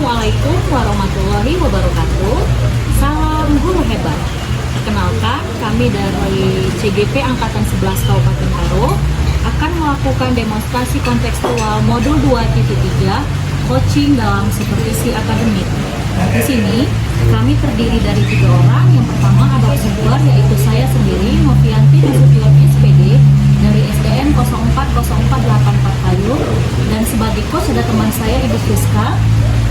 Assalamualaikum warahmatullahi wabarakatuh. Salam guru hebat. Perkenalkan, kami dari CGP Angkatan 11 Kabupaten Karo akan melakukan demonstrasi kontekstual modul 2.3 coaching dalam supervisi akademik. Di sini kami terdiri dari 3 orang. Yang pertama ada observer, yaitu saya sendiri, Novianti Nasution SPD dari SDN 040484 Payung, dan sebagai coach ada teman saya Ibu Friska.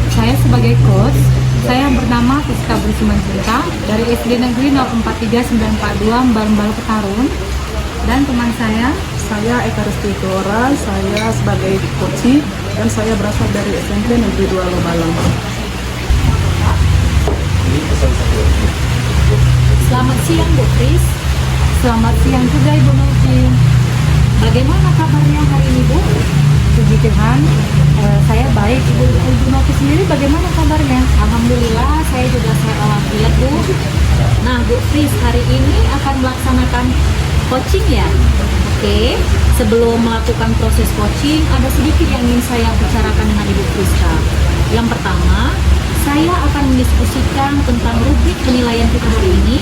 Saya sebagai coach, saya bernama Friska Bersiman Cinta dari SD Negeri 043942 Mbal Petarung, dan teman saya Eka Resti Tora, saya sebagai coach dan saya berasal dari SMP Negeri 2 Lobalang. Selamat siang Bu Fris. Selamat siang juga Ibu Novi. Bagaimana kabarnya hari ini Bu? Puji Tuhan, saya baik. Ibu Novi sendiri bagaimana kabarnya? Alhamdulillah, saya juga sehat walafiat Bu. Nah Bu Fris, hari ini akan melaksanakan coaching ya? Oke, sebelum melakukan proses coaching, ada sedikit yang ingin saya bicarakan dengan Ibu Friska. Yang pertama, saya akan mendiskusikan tentang rubrik penilaian kita hari ini.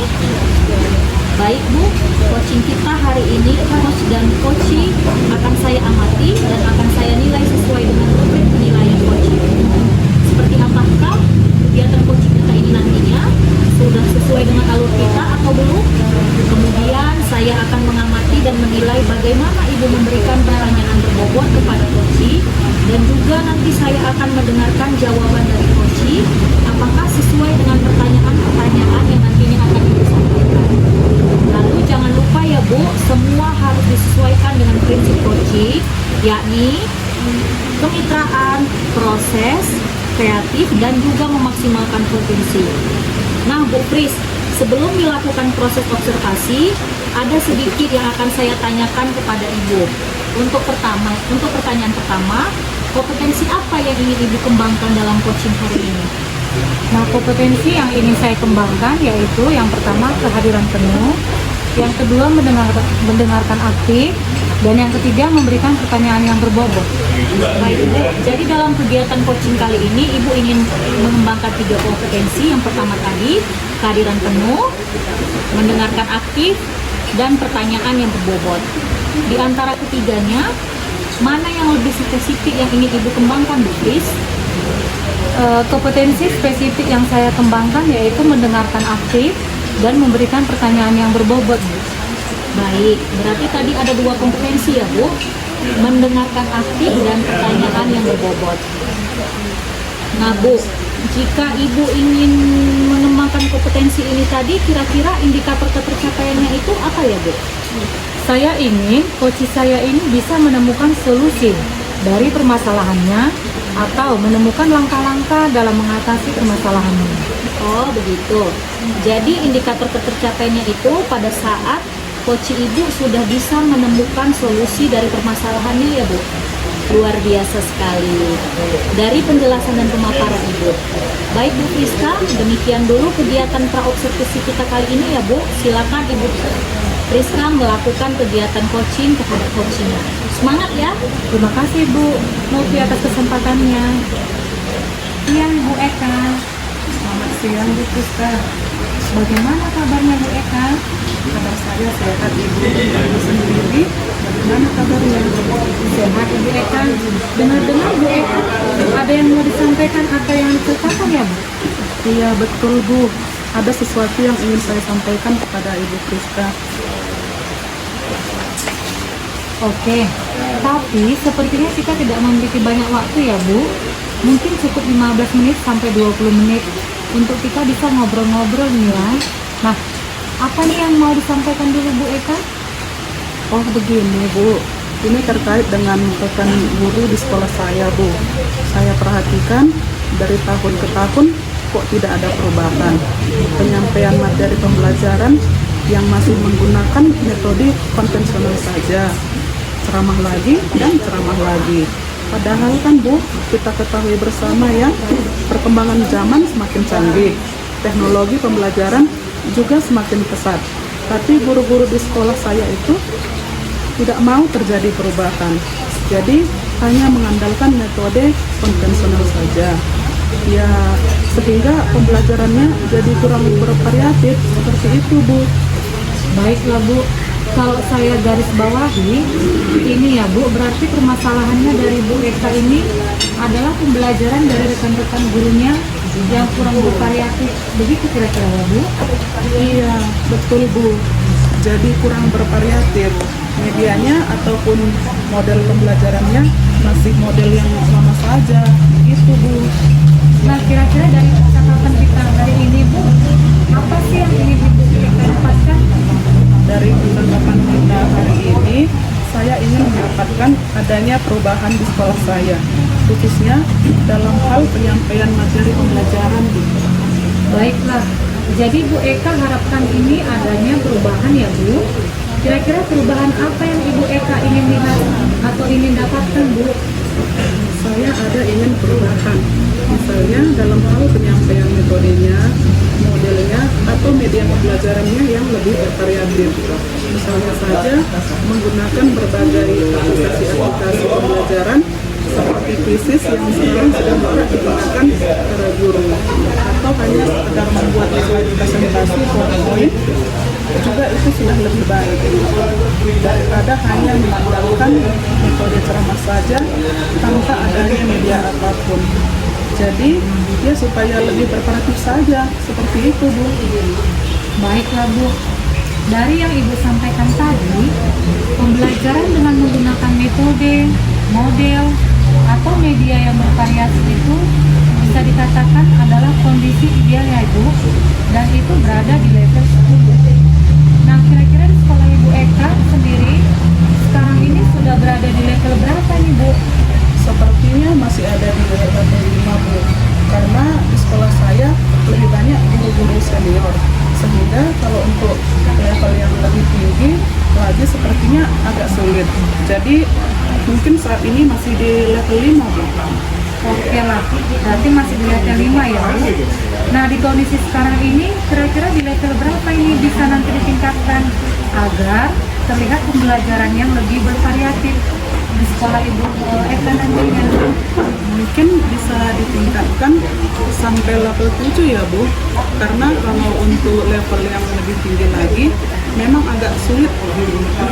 Baik Bu, coaching kita hari ini, coach dan coachee akan saya amati dan akan saya nilai sesuai dengan rubrik penilaian coaching. Seperti apakah kegiatan coaching kita ini nantinya sudah sesuai dengan alur kita atau belum? Kemudian saya akan mengamati dan menilai bagaimana Ibu memberikan pertanyaan berbobot kepada coachee, dan juga nanti saya akan mendengarkan jawaban dari coachee apakah sesuai dengan pertanyaan-pertanyaan yang nantinya akan Ibu sampaikan. Lalu jangan lupa ya Bu, semua harus disesuaikan dengan prinsip coaching, yakni kemitraan, proses, kreatif, dan juga memaksimalkan potensi. Nah Bu Fris, sebelum dilakukan proses observasi, ada sedikit yang akan saya tanyakan kepada Ibu. Untuk pertanyaan pertama, kompetensi apa yang ingin Ibu kembangkan dalam coaching hari ini? Nah, kompetensi yang ingin saya kembangkan yaitu yang pertama kehadiran penuh, yang kedua mendengarkan aktif, dan yang ketiga memberikan pertanyaan yang berbobot. Baik Bu, jadi dalam kegiatan coaching kali ini Ibu ingin mengembangkan 3 kompetensi. Yang pertama tadi, kehadiran penuh, mendengarkan aktif, dan pertanyaan yang berbobot. Di antara ketiganya, mana yang lebih spesifik yang ingin Ibu kembangkan Bu Fris? Kompetensi spesifik yang saya kembangkan yaitu mendengarkan aktif dan memberikan pertanyaan yang berbobot. Baik, berarti tadi ada 2 kompetensi ya Bu, mendengarkan aktif dan pertanyaan yang berbobot. Nah Bu, jika Ibu ingin mengembangkan kompetensi ini tadi, kira-kira indikator ketercapaiannya itu apa ya Bu? Saya ingin coach saya ini bisa menemukan solusi dari permasalahannya atau menemukan langkah-langkah dalam mengatasi permasalahannya. Oh begitu. Jadi indikator ketercapaiannya itu pada saat coach Ibu sudah bisa menemukan solusi dari permasalahannya ya Bu. Luar biasa sekali dari penjelasan dan pemaparan Ibu. Baik Bu Friska, demikian dulu kegiatan praobservasi kita kali ini ya Bu. Silakan Ibu Friska melakukan kegiatan coaching kepada coachingnya. Semangat ya. Terima kasih Bu Novi atas kesempatannya. Siang Bu Eka. Selamat siang Bu Friska. Bagaimana kabarnya Bu Eka? Kabar saya sehat Ibu. Ibu sendiri bagaimana kabarnya? Sehat Ibu Eka. Dengar-dengar Bu Eka ada yang mau disampaikan atau yang diceritakan ya Bu? Iya betul Bu. Ada sesuatu yang ingin saya sampaikan kepada Ibu Friska. Oke, tapi sepertinya kita tidak memiliki banyak waktu ya Bu. Mungkin cukup 15 menit sampai 20 menit untuk kita bisa ngobrol-ngobrol nih ya. Nah, apa nih yang mau disampaikan dulu Bu Eka? Oh begini Bu, ini terkait dengan rekan guru di sekolah saya Bu. Saya perhatikan dari tahun ke tahun kok tidak ada perubahan. Penyampaian materi pembelajaran yang masih menggunakan metode konvensional saja. Ceramah lagi dan ceramah lagi. Padahal kan Bu, kita ketahui bersama ya, perkembangan zaman semakin canggih. Teknologi pembelajaran juga semakin pesat. Tapi guru-guru di sekolah saya itu tidak mau terjadi perubahan. Jadi hanya mengandalkan metode konvensional saja. Ya, sehingga pembelajarannya jadi kurang bervariatif seperti itu, Bu. Baiklah Bu, kalau saya garis bawahi, ini ya Bu, berarti permasalahannya dari Bu Eka ini adalah pembelajaran dari rekan-rekan gurunya yang kurang bervariatif. Begitu kira-kira ya Bu? Iya, betul, Bu. Jadi kurang bervariatif. Medianya ataupun model pembelajarannya masih model yang sama saja. Gitu, Bu. Nah, kira-kira dari catatan kita hari ini Bu, apa sih yang ingin Ibu Eka dapatkan? Dari penerapan kita hari ini, saya ingin mendapatkan adanya perubahan di sekolah saya, khususnya dalam hal penyampaian materi pembelajaran, Bu. Baiklah, jadi Bu Eka harapkan ini adanya perubahan ya Bu. Kira-kira perubahan apa yang Ibu Eka ingin lihat atau ingin dapatkan Bu? Saya ada ingin perubahan, misalnya dalam hal penyampaian metodenya, modelnya, atau media pembelajarannya yang lebih bervariatif. Misalnya saja menggunakan berbagai aplikasi pembelajaran seperti Quizizz yang sekarang sedang banyak digunakan para guru, atau hanya sekedar membuat presentasi PowerPoint juga itu sudah lebih baik daripada hanya mengandalkan metode ceramah saja tanpa adanya media apapun. Jadi ya supaya lebih bervariatif saja seperti itu, Bu. Baiklah Bu, dari yang Ibu sampaikan tadi, pembelajaran dengan menggunakan metode, model, atau media yang bervariasi itu bisa dikatakan adalah kondisi ideal ya Ibu, dan itu berada di level 10. Nah, kira-kira di sekolah Ibu Eka sendiri sekarang ini sudah berada di level berapa nih Bu? Sepertinya masih ada di level 5, Bu. Karena di sekolah saya lebih banyak guru-guru senior. Sehingga kalau untuk level yang lebih tinggi lagi sepertinya agak sulit. Jadi mungkin saat ini masih di level 5, Bu. Oke lah, berarti masih di level 5 ya Bu. Nah, di kondisi sekarang ini kira-kira di level berapa ini bisa nanti ditingkatkan agar terlihat pembelajaran yang lebih bervariatif di sekolah Ibu Eka nantinya? Mungkin bisa ditingkatkan sampai level 7 ya, Bu. Karena kalau untuk level yang lebih tinggi lagi memang agak sulit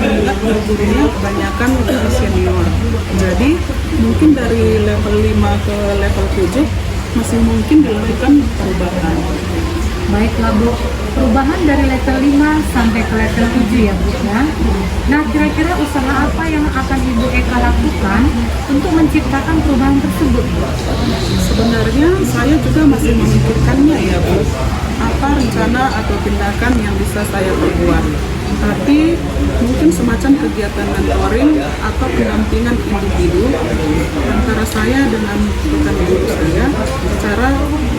mengingat guru-gurunya kebanyakan guru senior. Jadi mungkin dari level 5 ke level 7 masih mungkin dilakukan perubahan. Baiklah Bu, perubahan dari level 5 sampai ke level 7 ya Bu ya. Nah, kira-kira usaha apa yang akan Ibu Eka lakukan untuk menciptakan perubahan tersebut? Sebenarnya saya juga masih memikirkannya ya, Bu. Apa rencana atau tindakan yang bisa saya perbuat. Tapi mungkin semacam kegiatan mentoring atau pendampingan individu antara saya dengan rekan guru saya secara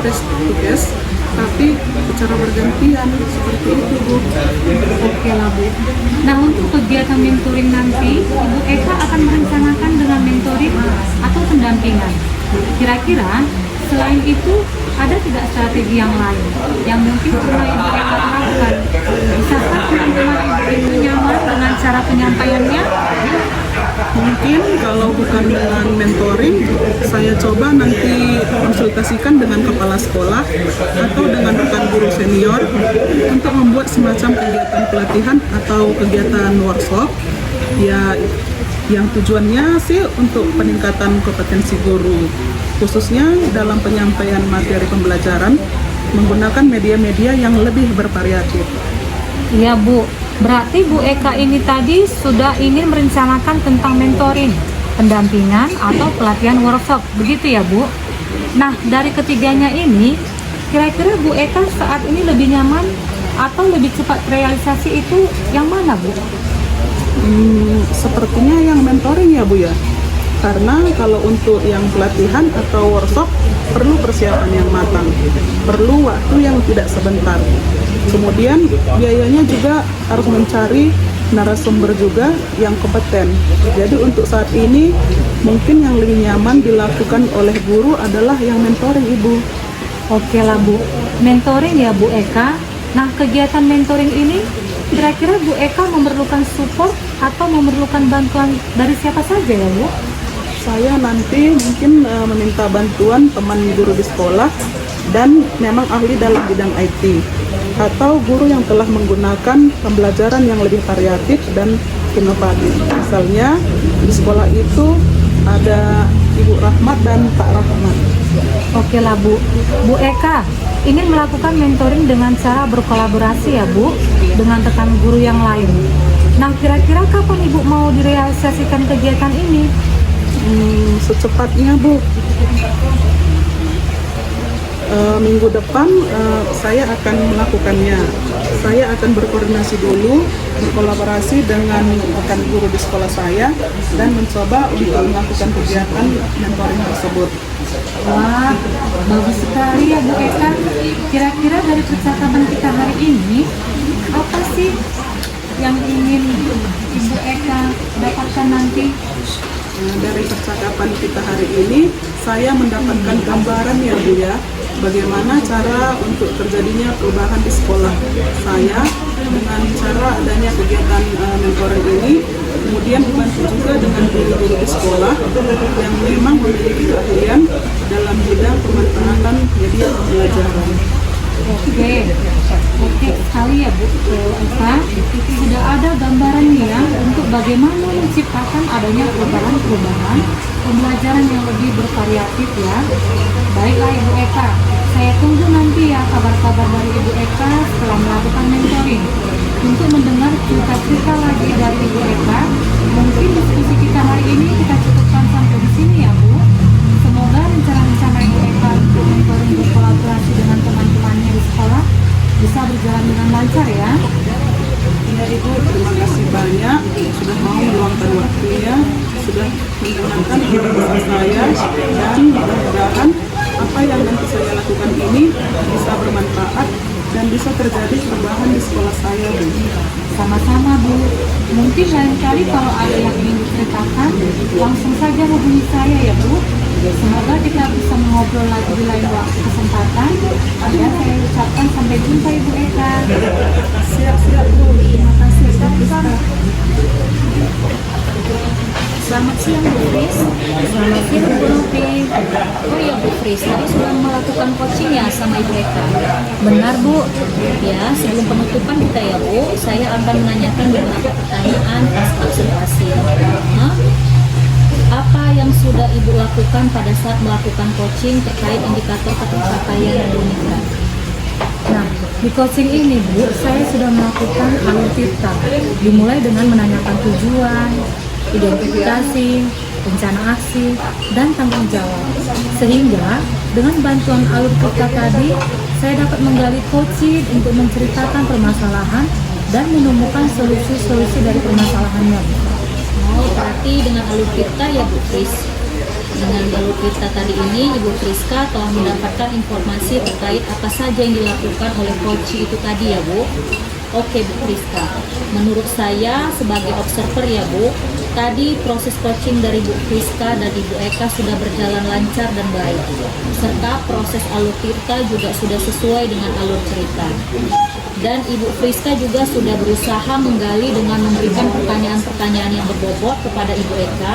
face to face, tapi secara bergantian seperti itu, Bu. Oke lah Bu. Nah, untuk kegiatan mentoring nanti, Ibu Eka akan merencanakan dengan mentoring atau pendampingan. Kira-kira selain itu ada tidak strategi yang lain yang mungkin pernah Ibu Eka lakukan? Bisakah teman-teman Ibu Eka nyaman dengan cara penyampaiannya? Mungkin kalau bukan dengan mentoring, saya coba nanti konsultasikan dengan kepala sekolah atau dengan rekan guru senior untuk membuat semacam kegiatan pelatihan atau kegiatan workshop ya, yang tujuannya sih untuk peningkatan kompetensi guru, khususnya dalam penyampaian materi pembelajaran menggunakan media-media yang lebih bervariatif. Iya Bu, berarti Bu Eka ini tadi sudah ingin merencanakan tentang mentoring, pendampingan atau pelatihan workshop, begitu ya Bu? Nah, dari ketiganya ini, kira-kira Bu Eka saat ini lebih nyaman atau lebih cepat realisasi itu yang mana Bu? Sepertinya yang mentoring ya, Bu ya. Karena kalau untuk yang pelatihan atau workshop perlu persiapan yang matang, perlu waktu yang tidak sebentar. Kemudian biayanya juga harus mencari narasumber juga yang kompeten. Jadi untuk saat ini mungkin yang lebih nyaman dilakukan oleh guru adalah yang mentoring, Ibu. Oke lah Bu, mentoring ya Bu Eka. Nah, kegiatan mentoring ini kira-kira Bu Eka memerlukan support atau memerlukan bantuan dari siapa saja ya Bu? Saya nanti mungkin meminta bantuan teman guru di sekolah dan memang ahli dalam bidang IT atau guru yang telah menggunakan pembelajaran yang lebih variatif dan inovatif. Misalnya di sekolah itu ada Ibu Rahmat dan Pak Rahmat. Oke lah Bu. Bu Eka, ingin melakukan mentoring dengan cara berkolaborasi ya Bu, dengan rekan guru yang lain. Nah, kira-kira kapan Ibu mau direalisasikan kegiatan ini? Secepatnya Bu. Minggu depan saya akan melakukannya. Saya akan berkoordinasi dulu, berkolaborasi dengan rekan guru di sekolah saya dan mencoba untuk melakukan kegiatan mentoring tersebut. Wah, bagus sekali ya Bu Eka. Kira-kira dari percakapan kita hari ini, apa sih yang ingin Ibu Eka dapatkan nanti? Dari percakapan kita hari ini, saya mendapatkan gambaran ya Bu ya, bagaimana cara untuk terjadinya perubahan di sekolah saya dengan cara adanya kegiatan mentoring ini, kemudian dibantu juga dengan guru-guru di sekolah yang memang memiliki keahlian dalam bidang pemanfaatan media pembelajaran. Oke sekali ya Bu Eka. Sudah ada gambarannya ya untuk bagaimana menciptakan adanya perubahan pembelajaran yang lebih bervariatif ya. Baiklah Ibu Eka, saya tunggu nanti ya kabar-kabar dari Ibu Eka setelah melakukan mentoring. Untuk mendengar cerita-cerita lagi dari Ibu Eka, mungkin diskusi kita hari ini kita cukupkan sampai di sini ya Bu. Semoga rencana-rencana Ibu Eka untuk mentoring berkolaborasi dengan teman-temannya di sekolah bisa berjalan dengan lancar ya. Ya Ibu, terima kasih banyak sudah mau meluangkan waktunya, sudah mendengarkan keresahan saya, dan mudah-mudahan apa yang nanti saya lakukan ini bisa bermanfaat dan bisa terjadi perubahan di sekolah saya Bu. Sama-sama Bu. Mungkin lain kali kalau ada yang ingin diceritakan, langsung saja hubungi saya ya Bu. Semoga kita bisa mengobrol lagi di lain waktu kesempatan. Dan saya ucapkan sampai jumpa Ibu Eka. Siap-siap Bu, terima kasih. Selamat siang Bu Fris. Selamat siang Bu Novi. Oh iya Bu Fris, tadi sudah melakukan coaching ya sama Ibu Eka? Benar Bu. Ya, sebelum penutupan kita ya Bu, saya akan menanyakan beberapa pertanyaan atas observasi. Apa yang sudah Ibu lakukan pada saat melakukan coaching terkait indikator pencapaian UNICA? Nah, di coaching ini Bu, saya sudah melakukan alutsista. Dimulai dengan menanyakan tujuan, identifikasi, rencana aksi, dan tanggung jawab. Sehingga dengan bantuan alutsista tadi, saya dapat menggali coaching untuk menceritakan permasalahan dan menemukan solusi-solusi dari permasalahannya. Oh, berarti dengan alutsista ya Bu Fris. Dengan alutsista tadi ini, Ibu Friska telah mendapatkan informasi terkait apa saja yang dilakukan oleh coach itu tadi ya Bu. Oke Bu Friska, menurut saya sebagai observer ya Bu, tadi proses coaching dari Bu Friska dan Ibu Eka sudah berjalan lancar dan baik, serta proses alur cerita juga sudah sesuai dengan alur cerita. Dan Ibu Friska juga sudah berusaha menggali dengan memberikan pertanyaan-pertanyaan yang berbobot kepada Ibu Eka,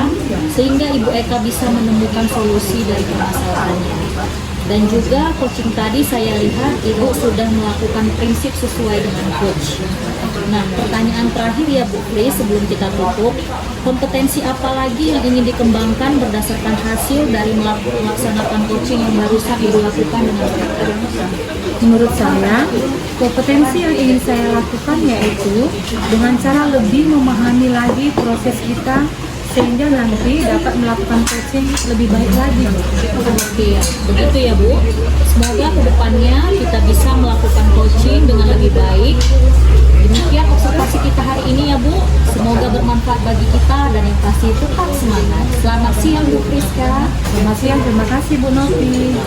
sehingga Ibu Eka bisa menemukan solusi dari permasalahannya. Dan juga coaching tadi saya lihat Ibu sudah melakukan prinsip sesuai dengan coach. Nah, pertanyaan terakhir ya Bu Fris sebelum kita tutup, kompetensi apa lagi yang ingin dikembangkan berdasarkan hasil dari melaksanakan coaching yang barusan Ibu lakukan dengan mereka? Menurut saya, kompetensi yang ingin saya lakukan yaitu dengan cara lebih memahami lagi proses kita sehingga nanti dapat melakukan coaching lebih baik lagi. Oke, begitu ya Bu. Semoga kedepannya kita bisa melakukan coaching dengan lebih baik. Demikian observasi kita hari ini ya Bu. Semoga bermanfaat bagi kita dan yang pasti tetap semangat. Selamat siang Bu Friska. Selamat siang, terima kasih Bu Novi.